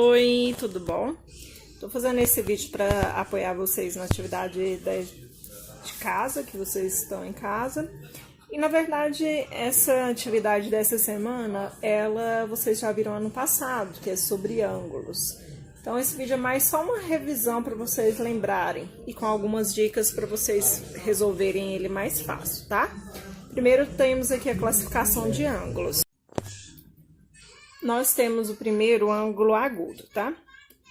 Oi, tudo bom? Tô fazendo esse vídeo para apoiar vocês na atividade de casa, que vocês estão em casa. E na verdade, essa atividade dessa semana, vocês já viram ano passado, que é sobre ângulos. Então esse vídeo é mais só uma revisão para vocês lembrarem e com algumas dicas para vocês resolverem ele mais fácil, tá? Primeiro temos aqui a classificação de ângulos. Nós temos o primeiro ângulo agudo, tá?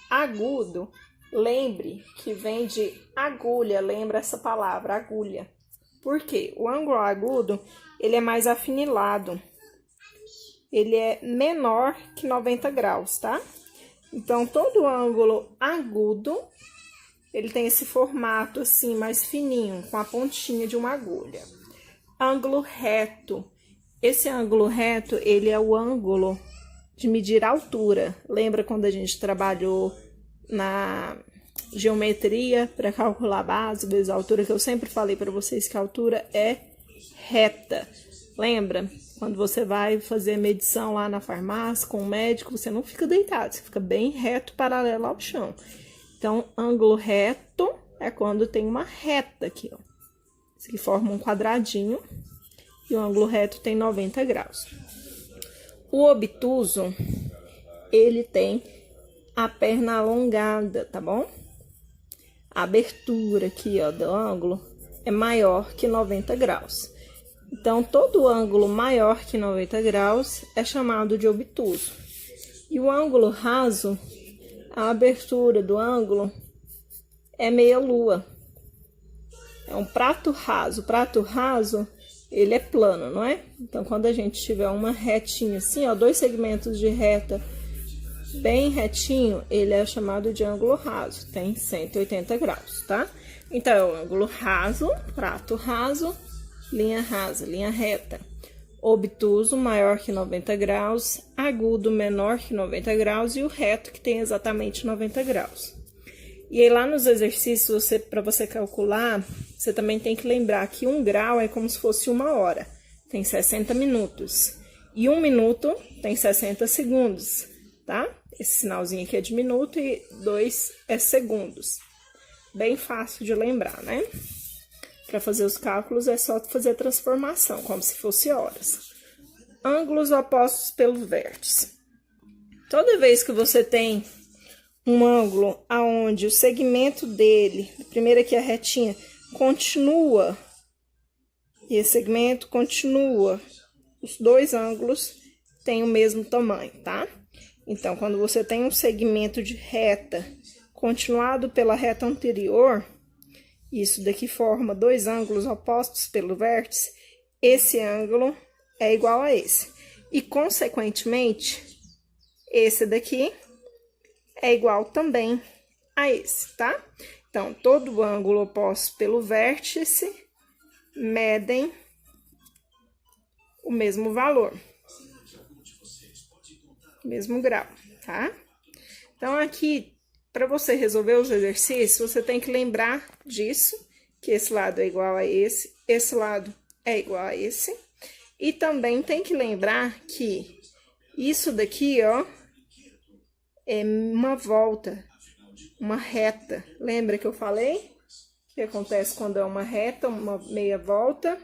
Agudo, lembre que vem de agulha, lembra essa palavra, agulha. Por quê? O ângulo agudo, ele é mais afinilado. Ele é menor que 90 graus, tá? Então, todo ângulo agudo, ele tem esse formato assim, mais fininho, com a pontinha de uma agulha. Ângulo reto. Esse ângulo reto, ele é o ângulo de medir a altura. Lembra quando a gente trabalhou na geometria para calcular a base vezes a altura, que eu sempre falei para vocês que a altura é reta. Lembra? Quando você vai fazer medição lá na farmácia com o médico, você não fica deitado, você fica bem reto, paralelo ao chão. Então, ângulo reto é quando tem uma reta aqui, ó. Isso aqui forma um quadradinho e o ângulo reto tem 90 graus. O obtuso, ele tem a perna alongada, tá bom? A abertura aqui, ó, do ângulo é maior que 90 graus. Então, todo ângulo maior que 90 graus é chamado de obtuso. E o ângulo raso, a abertura do ângulo é meia-lua. É um prato raso. O prato raso, ele é plano, não é? Então, quando a gente tiver uma retinha assim, ó, dois segmentos de reta bem retinho, ele é chamado de ângulo raso, tem 180 graus, tá? Então, é o ângulo raso, prato raso, linha reta. Obtuso, maior que 90 graus, agudo, menor que 90 graus e o reto, que tem exatamente 90 graus. E aí, lá nos exercícios, para você calcular, você também tem que lembrar que 1 grau é como se fosse 1 hora, tem 60 minutos. E 1 minuto tem 60 segundos, tá? Esse sinalzinho aqui é de minuto e 2 é segundos. Bem fácil de lembrar, né? Para fazer os cálculos é só fazer a transformação, como se fosse horas. Ângulos opostos pelo vértice. Toda vez que você tem um ângulo aonde o segmento dele, primeiro aqui a retinha, continua, e esse segmento continua, os dois ângulos têm o mesmo tamanho, tá? Então, quando você tem um segmento de reta continuado pela reta anterior, isso daqui forma dois ângulos opostos pelo vértice, esse ângulo é igual a esse. E, consequentemente, esse daqui é igual também a esse, tá? Então, todo ângulo oposto pelo vértice medem o mesmo valor. Mesmo grau, tá? Então, aqui, para você resolver os exercícios, você tem que lembrar disso, que esse lado é igual a esse lado é igual a esse. E também tem que lembrar que isso daqui, ó, é uma volta, uma reta. Lembra que eu falei? O que acontece quando é uma reta, uma meia volta,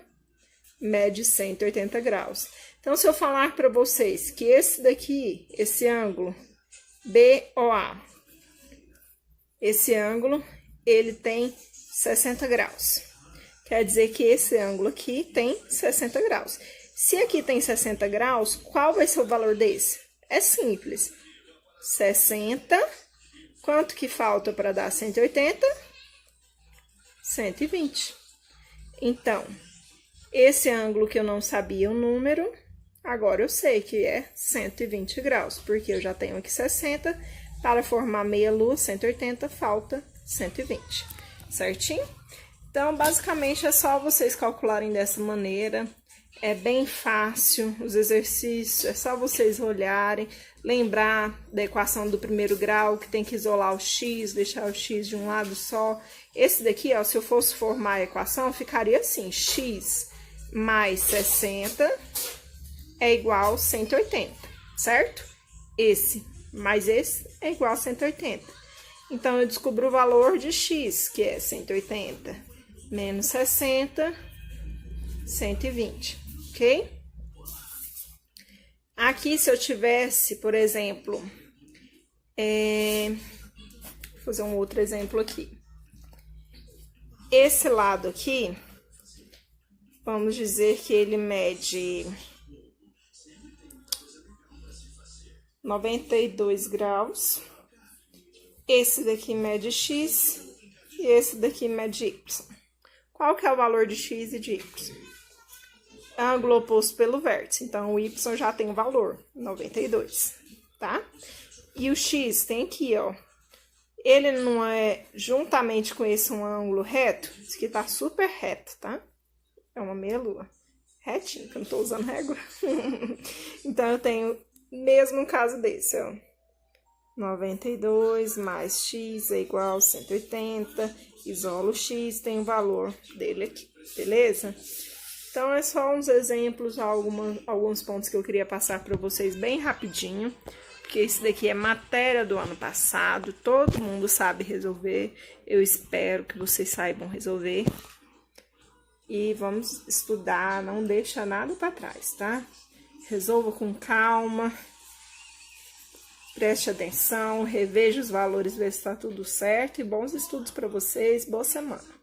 mede 180 graus. Então, se eu falar para vocês que esse daqui, esse ângulo BOA, esse ângulo, ele tem 60 graus. Quer dizer que esse ângulo aqui tem 60 graus. Se aqui tem 60 graus, qual vai ser o valor desse? É simples. 60, quanto que falta para dar 180? 120. Então, esse ângulo que eu não sabia o número, agora eu sei que é 120 graus, porque eu já tenho aqui 60, para formar meia lua, 180, falta 120, certinho? Então, basicamente, é só vocês calcularem dessa maneira, é bem fácil os exercícios, é só vocês olharem, lembrar da equação do primeiro grau, que tem que isolar o x, deixar o x de um lado só. Esse daqui, ó, se eu fosse formar a equação, ficaria assim, x mais 60 é igual a 180, certo? Esse mais esse é igual a 180. Então, eu descubro o valor de x, que é 180 menos 60, 120, ok? Aqui, se eu tivesse, por exemplo, vou fazer um outro exemplo aqui. Esse lado aqui, vamos dizer que ele mede 92 graus. Esse daqui mede x e esse daqui mede y. Qual que é o valor de x e de y? Ângulo oposto pelo vértice. Então, o y já tem o valor, 92, tá? E o x tem aqui, ó. Ele não é juntamente com esse um ângulo reto. Isso aqui tá super reto, tá? É uma meia-lua. Retinho, que eu não tô usando régua. Então, eu tenho mesmo caso desse, ó. 92 mais x é igual a 180. Isolo x, tem o valor dele aqui, beleza? Então, é só uns exemplos, alguns pontos que eu queria passar para vocês bem rapidinho. Porque esse daqui é matéria do ano passado, todo mundo sabe resolver. Eu espero que vocês saibam resolver. E vamos estudar, não deixa nada para trás, tá? Resolva com calma. Preste atenção, reveja os valores, vê se está tudo certo. E bons estudos para vocês, boa semana.